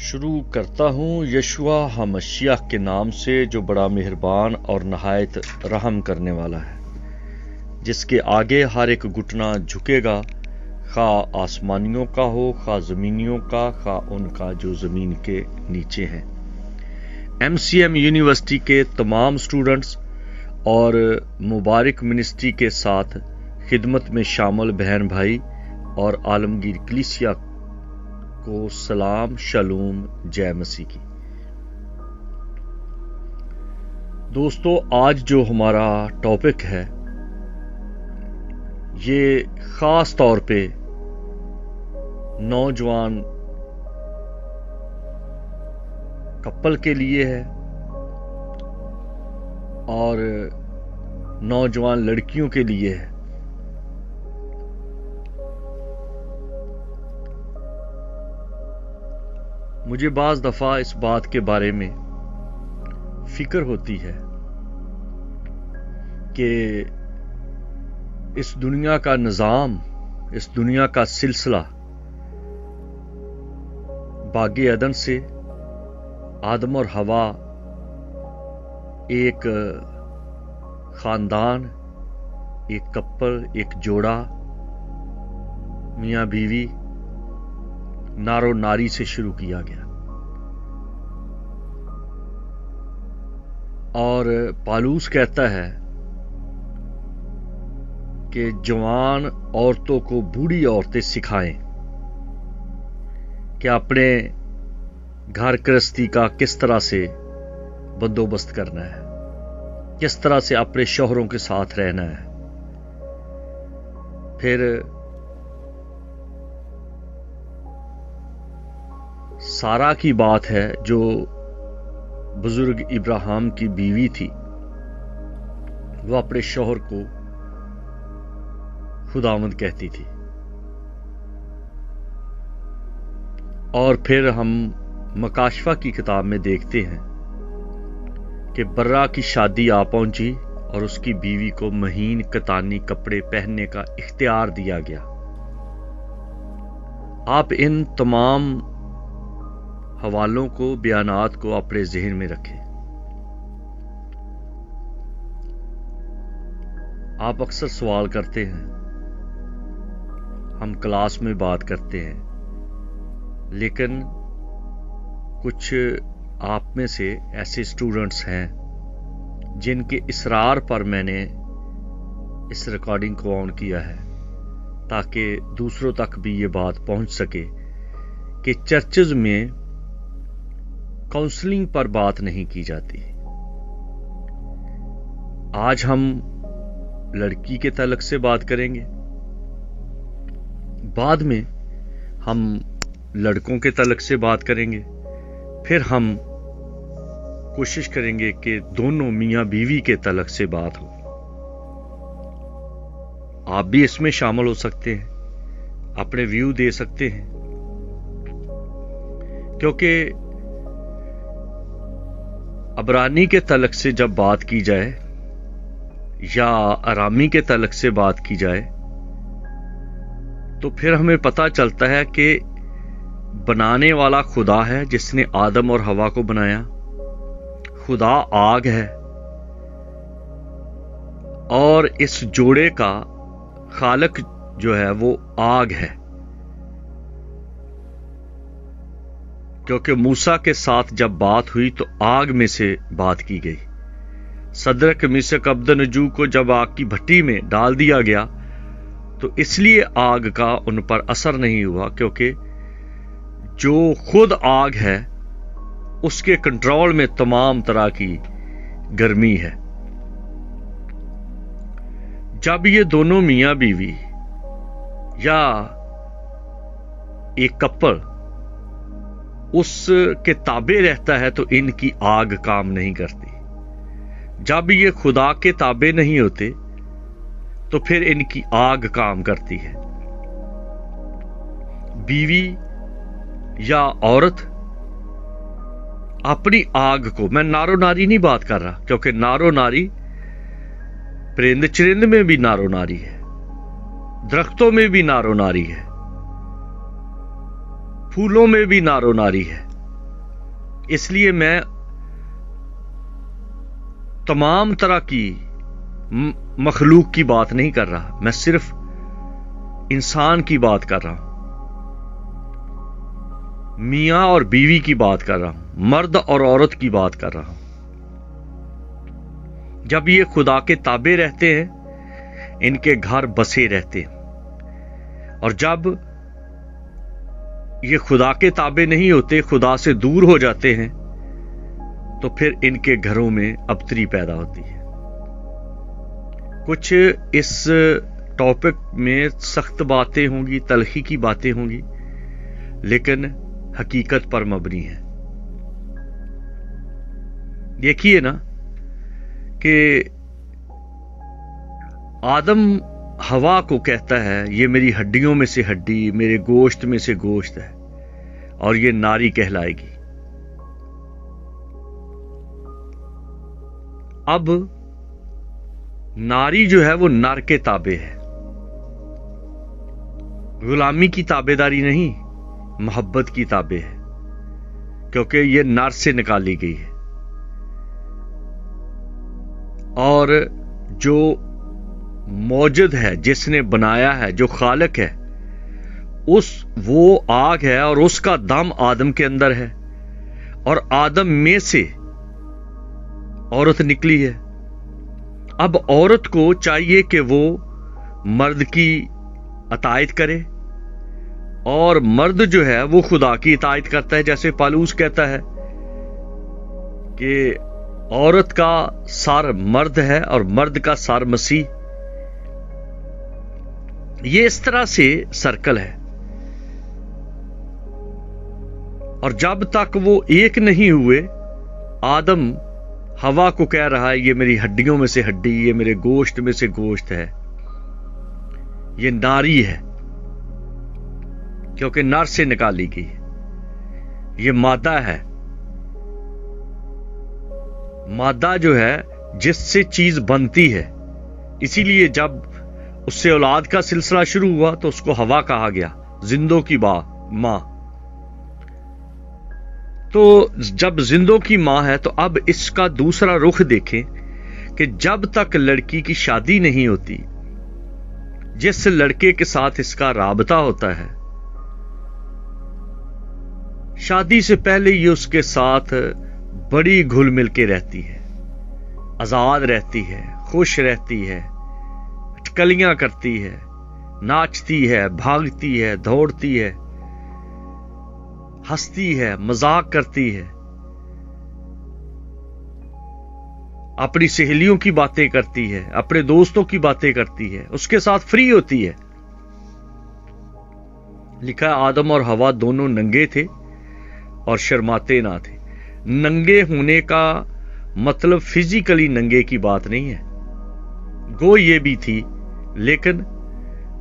شروع کرتا ہوں یشوع ہمشیح کے نام سے جو بڑا مہربان اور نہایت رحم کرنے والا ہے، جس کے آگے ہر ایک گھٹنا جھکے گا، خواہ آسمانیوں کا ہو، خواہ زمینیوں کا، خواہ ان کا جو زمین کے نیچے ہیں۔ MCM یونیورسٹی کے تمام سٹوڈنٹس اور مبارک منسٹری کے ساتھ خدمت میں شامل بہن بھائی اور عالمگیر کلیسیا کو سلام، شالوم، جے مسیح کی۔ دوستو، آج جو ہمارا ٹاپک ہے یہ خاص طور پہ نوجوان کپل کے لیے ہے اور نوجوان لڑکیوں کے لیے ہے۔ مجھے بعض دفعہ اس بات کے بارے میں فکر ہوتی ہے کہ اس دنیا کا نظام، اس دنیا کا سلسلہ باغ عدن سے آدم اور حوا ایک خاندان، ایک کپل، ایک جوڑا، میاں بیوی، نار و ناری سے شروع کیا گیا، اور پالوس کہتا ہے کہ جوان عورتوں کو بوڑھی عورتیں سکھائیں کہ اپنے گھر گرہستی کا کس طرح سے بندوبست کرنا ہے، کس طرح سے اپنے شوہروں کے ساتھ رہنا ہے۔ پھر سارا کی بات ہے جو بزرگ ابراہیم کی بیوی تھی، وہ اپنے شوہر کو خداوند کہتی تھی۔ اور پھر ہم مکاشفہ کی کتاب میں دیکھتے ہیں کہ برا کی شادی آ پہنچی اور اس کی بیوی کو مہین کتانی کپڑے پہننے کا اختیار دیا گیا۔ آپ ان تمام حوالوں کو، بیانات کو اپنے ذہن میں رکھیں۔ آپ اکثر سوال کرتے ہیں، ہم کلاس میں بات کرتے ہیں، لیکن کچھ آپ میں سے ایسے سٹوڈنٹس ہیں جن کے اصرار پر میں نے اس ریکارڈنگ کو آن کیا ہے تاکہ دوسروں تک بھی یہ بات پہنچ سکے کہ چرچز میں کاؤنسلنگ پر بات نہیں کی جاتی۔ آج ہم لڑکی کے تعلق سے بات کریں گے، بعد میں ہم لڑکوں کے تعلق سے بات کریں گے، پھر ہم کوشش کریں گے کہ دونوں میاں بیوی کے تعلق سے بات ہو۔ آپ بھی اس میں شامل ہو سکتے ہیں، اپنے ویو دے سکتے ہیں، کیونکہ عبرانی کے تعلق سے جب بات کی جائے یا ارامی کے تعلق سے بات کی جائے تو پھر ہمیں پتہ چلتا ہے کہ بنانے والا خدا ہے جس نے آدم اور حوا کو بنایا۔ خدا آگ ہے اور اس جوڑے کا خالق جو ہے وہ آگ ہے، کیونکہ موسیٰ کے ساتھ جب بات ہوئی تو آگ میں سے بات کی گئی۔ صدرک، میثق، عبدنجو کو جب آگ کی بھٹی میں ڈال دیا گیا تو اس لیے آگ کا ان پر اثر نہیں ہوا، کیونکہ جو خود آگ ہے اس کے کنٹرول میں تمام طرح کی گرمی ہے۔ جب یہ دونوں میاں بیوی یا ایک کپل اس کے تابع رہتا ہے تو ان کی آگ کام نہیں کرتی۔ جب یہ خدا کے تابع نہیں ہوتے تو پھر ان کی آگ کام کرتی ہے۔ بیوی یا عورت اپنی آگ کو، میں نارو ناری نہیں بات کر رہا، کیونکہ نارو ناری پرند چرند میں بھی نارو ناری ہے، درختوں میں بھی نارو ناری ہے، پھولوں میں بھی نارو ناری ہے، اس لیے میں تمام طرح کی مخلوق کی بات نہیں کر رہا، میں صرف انسان کی بات کر رہا ہوں، میاں اور بیوی کی بات کر رہا ہوں، مرد اور عورت کی بات کر رہا ہوں۔ جب یہ خدا کے تابع رہتے ہیں، ان کے گھر بسے رہتے ہیں، اور جب یہ خدا کے تابع نہیں ہوتے، خدا سے دور ہو جاتے ہیں، تو پھر ان کے گھروں میں ابتری پیدا ہوتی ہے۔ کچھ اس ٹاپک میں سخت باتیں ہوں گی، تلخی کی باتیں ہوں گی، لیکن حقیقت پر مبنی ہے۔ دیکھیے نا کہ آدم ہوا کو کہتا ہے یہ میری ہڈیوں میں سے ہڈی، میرے گوشت میں سے گوشت ہے، اور یہ ناری کہلائے گی۔ اب ناری جو ہے وہ نر کے تابع ہے، غلامی کی تابع داری نہیں، محبت کی تابع ہے، کیونکہ یہ نر سے نکالی گئی ہے۔ اور جو موجد ہے، جس نے بنایا ہے، جو خالق ہے، وہ آگ ہے، اور اس کا دم آدم کے اندر ہے، اور آدم میں سے عورت نکلی ہے۔ اب عورت کو چاہیے کہ وہ مرد کی اطاعت کرے، اور مرد جو ہے وہ خدا کی اطاعت کرتا ہے، جیسے پالوس کہتا ہے کہ عورت کا سر مرد ہے اور مرد کا سر مسیح۔ یہ اس طرح سے سرکل ہے، اور جب تک وہ ایک نہیں ہوئے، آدم ہوا کو کہہ رہا ہے یہ میری ہڈیوں میں سے ہڈی، یہ میرے گوشت میں سے گوشت ہے، یہ ناری ہے، کیونکہ نر سے نکالی گئی، یہ مادہ ہے۔ مادہ جو ہے جس سے چیز بنتی ہے، اسی لیے جب اس سے اولاد کا سلسلہ شروع ہوا تو اس کو ہوا کہا گیا، زندوں کی ماں۔ تو جب زندوں کی ماں ہے تو اب اس کا دوسرا رخ دیکھیں کہ جب تک لڑکی کی شادی نہیں ہوتی، جس لڑکے کے ساتھ اس کا رابطہ ہوتا ہے، شادی سے پہلے یہ اس کے ساتھ بڑی گھل مل کے رہتی ہے، آزاد رہتی ہے، خوش رہتی ہے، کلیاں کرتی ہے، ناچتی ہے، بھاگتی ہے، دوڑتی ہے، ہنستی ہے، مذاق کرتی ہے، اپنی سہیلیوں کی باتیں کرتی ہے، اپنے دوستوں کی باتیں کرتی ہے، اس کے ساتھ فری ہوتی ہے۔ لکھا ہے آدم اور ہوا دونوں ننگے تھے اور شرماتے نہ تھے۔ ننگے ہونے کا مطلب فزیکلی ننگے کی بات نہیں ہے، گو یہ بھی تھی، لیکن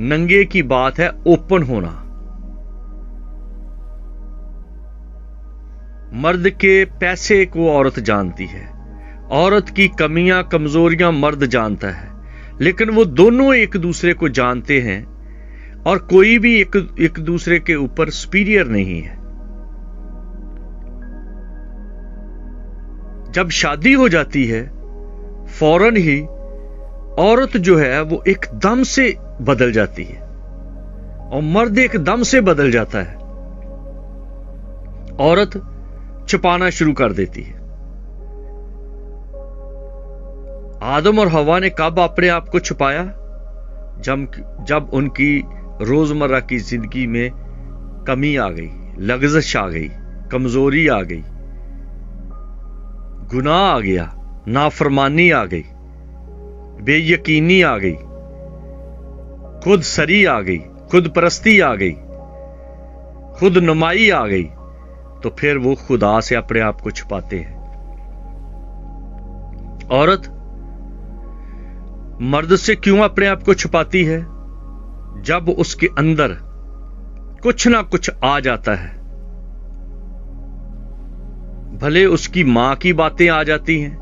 ننگے کی بات ہے اوپن ہونا۔ مرد کے پیسے کو عورت جانتی ہے، عورت کی کمیاں کمزوریاں مرد جانتا ہے، لیکن وہ دونوں ایک دوسرے کو جانتے ہیں، اور کوئی بھی ایک دوسرے کے اوپر سپیریئر نہیں ہے۔ جب شادی ہو جاتی ہے، فوراً ہی عورت جو ہے وہ ایک دم سے بدل جاتی ہے، اور مرد ایک دم سے بدل جاتا ہے۔ عورت چھپانا شروع کر دیتی ہے۔ آدم اور ہوا نے کب اپنے آپ کو چھپایا؟ جب ان کی روزمرہ کی زندگی میں کمی آ گئی، لغزش آ گئی، کمزوری آ گئی، گناہ آ گیا، نافرمانی آ گئی، بے یقینی آ گئی، خود سری آ گئی، خود پرستی آ گئی، خود نمائی آ گئی، تو پھر وہ خدا سے اپنے آپ کو چھپاتے ہیں۔ عورت مرد سے کیوں اپنے آپ کو چھپاتی ہے؟ جب اس کے اندر کچھ نہ کچھ آ جاتا ہے، بھلے اس کی ماں کی باتیں آ جاتی ہیں،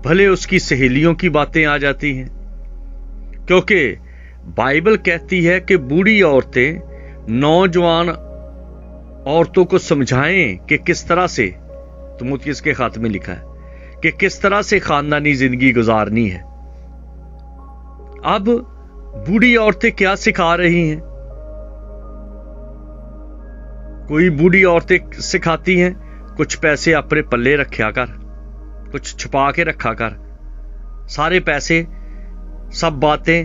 بھلے اس کی سہیلیوں کی باتیں آ جاتی ہیں، کیونکہ بائبل کہتی ہے کہ بوڑھی عورتیں نوجوان عورتوں کو سمجھائیں کہ کس طرح سے، تموتھیوس کے خط میں لکھا ہے کہ کس طرح سے خاندانی زندگی گزارنی ہے۔ اب بوڑھی عورتیں کیا سکھا رہی ہیں؟ کوئی بوڑھی عورتیں سکھاتی ہیں کچھ پیسے اپنے پلے رکھیا کر، کچھ چھپا کے رکھا کر، سارے پیسے، سب باتیں،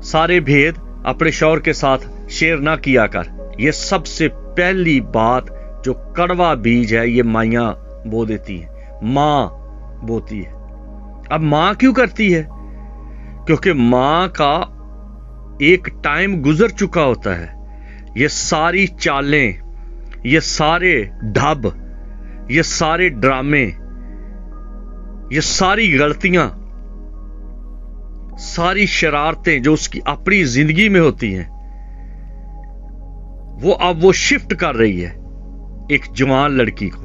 سارے بھید اپنے شوہر کے ساتھ شیئر نہ کیا کر۔ یہ سب سے پہلی بات جو کڑوا بیج ہے، یہ مائیاں بو دیتی ہیں، ماں بوتی ہے۔ اب ماں کیوں کرتی ہے؟ کیونکہ ماں کا ایک ٹائم گزر چکا ہوتا ہے۔ یہ ساری چالیں، یہ سارے ڈھب، یہ سارے ڈرامے، یہ ساری غلطیاں، ساری شرارتیں جو اس کی اپنی زندگی میں ہوتی ہیں، وہ اب وہ شفٹ کر رہی ہے ایک جوان لڑکی کو۔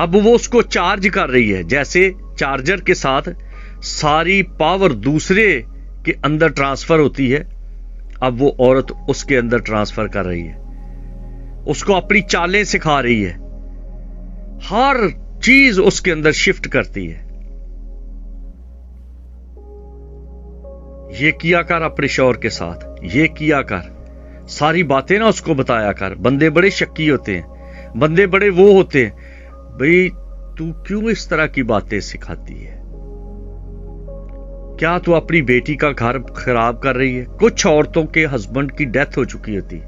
اب وہ اس کو چارج کر رہی ہے، جیسے چارجر کے ساتھ ساری پاور دوسرے کے اندر ٹرانسفر ہوتی ہے، اب وہ عورت اس کے اندر ٹرانسفر کر رہی ہے، اس کو اپنی چالیں سکھا رہی ہے، ہر چیز اس کے اندر شفٹ کرتی ہے۔ یہ کیا کر اپنے شوہر کے ساتھ، یہ کیا کر، ساری باتیں نہ اس کو بتایا کر۔ بندے بڑے شکی ہوتے ہیں، بندے بڑے وہ ہوتے ہیں، بھئی تو کیوں اس طرح کی باتیں سکھاتی ہے؟ کیا تو اپنی بیٹی کا گھر خراب کر رہی ہے؟ کچھ عورتوں کے ہسبینڈ کی ڈیتھ ہو چکی ہوتی،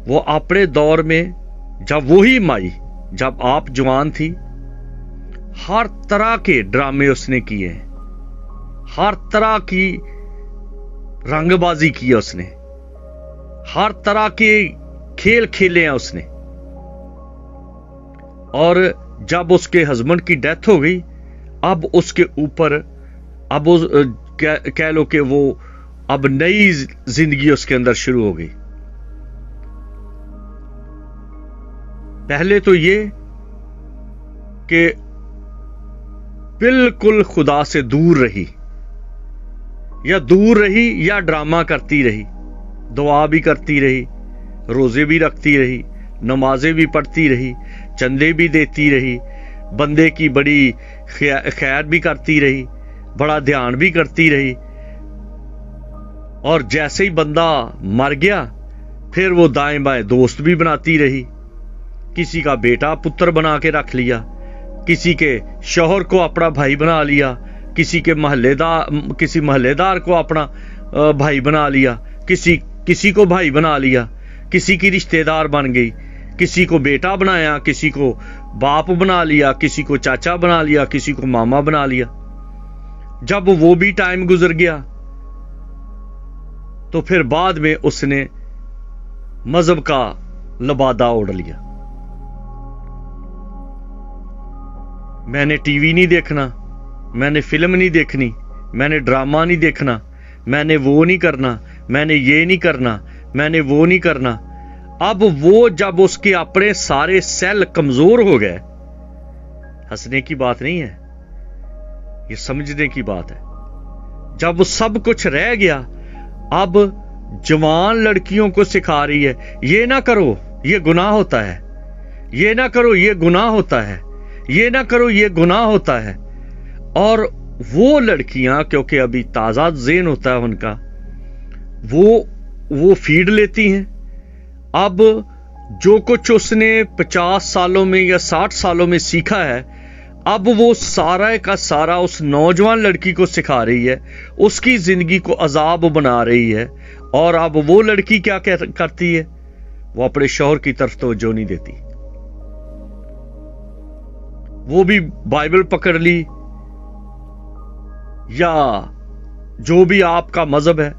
وہ اپنے دور میں، جب وہی مائی، جب آپ جوان تھی، ہر طرح کے ڈرامے اس نے کیے ہیں، ہر طرح کی رنگ بازی کی ہے اس نے، ہر طرح کے کھیل کھیلے ہیں اس نے، اور جب اس کے ہسبینڈ کی ڈیتھ ہو گئی، اب اس کے اوپر، اب کہہ لو کہ وہ اب نئی زندگی اس کے اندر شروع ہو گئی۔ پہلے تو یہ کہ بالکل خدا سے دور رہی، یا ڈرامہ کرتی رہی، دعا بھی کرتی رہی، روزے بھی رکھتی رہی، نمازیں بھی پڑھتی رہی، چندے بھی دیتی رہی، بندے کی بڑی خیر بھی کرتی رہی، بڑا دھیان بھی کرتی رہی، اور جیسے ہی بندہ مر گیا پھر وہ دائیں بائیں دوست بھی بناتی رہی، کسی کا بیٹا پتر بنا کے رکھ لیا، کسی کے شوہر کو اپنا بھائی بنا لیا، کسی محلے دار کو اپنا بھائی بنا لیا، کسی کو بھائی بنا لیا، کسی کی رشتہ دار بن گئی، کسی کو بیٹا بنایا، کسی کو باپ بنا لیا، کسی کو چاچا بنا لیا، کسی کو ماما بنا لیا۔ جب وہ بھی ٹائم گزر گیا تو پھر بعد میں اس نے مذہب کا لبادہ اوڑھ لیا۔ میں نے ٹی وی نہیں دیکھنا، میں نے فلم نہیں دیکھنی، میں نے ڈرامہ نہیں دیکھنا، میں نے وہ نہیں کرنا، میں نے یہ نہیں کرنا، میں نے وہ نہیں کرنا۔ اب وہ جب اس کے اپنے سارے سیل کمزور ہو گئے، ہنسنے کی بات نہیں ہے، یہ سمجھنے کی بات ہے، جب وہ سب کچھ رہ گیا، اب جوان لڑکیوں کو سکھا رہی ہے، یہ نہ کرو یہ گناہ ہوتا ہے، یہ نہ کرو یہ گناہ ہوتا ہے، یہ نہ کرو یہ گناہ ہوتا ہے۔ اور وہ لڑکیاں کیونکہ ابھی تازہ ذہن ہوتا ہے ان کا، وہ فیڈ لیتی ہیں۔ اب جو کچھ اس نے 50 سالوں میں یا 60 سالوں میں سیکھا ہے، اب وہ سارا کا سارا اس نوجوان لڑکی کو سکھا رہی ہے، اس کی زندگی کو عذاب بنا رہی ہے۔ اور اب وہ لڑکی کیا کرتی ہے؟ وہ اپنے شوہر کی طرف توجہ نہیں دیتی، وہ بھی بائبل پکڑ لی یا جو بھی آپ کا مذہب ہے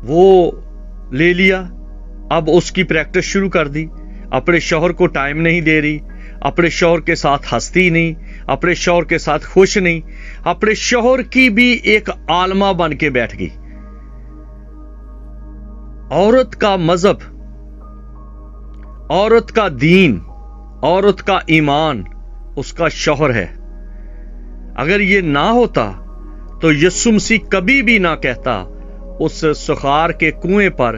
وہ لے لیا، اب اس کی پریکٹس شروع کر دی، اپنے شوہر کو ٹائم نہیں دے رہی، اپنے شوہر کے ساتھ ہنستی نہیں، اپنے شوہر کے ساتھ خوش نہیں، اپنے شوہر کی بھی ایک عالمہ بن کے بیٹھ گئی۔ عورت کا مذہب، عورت کا دین، عورت کا ایمان اس کا شوہر ہے۔ اگر یہ نہ ہوتا تو یسوع مسیح کبھی بھی نہ کہتا اس سخار کے کنویں پر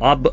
اب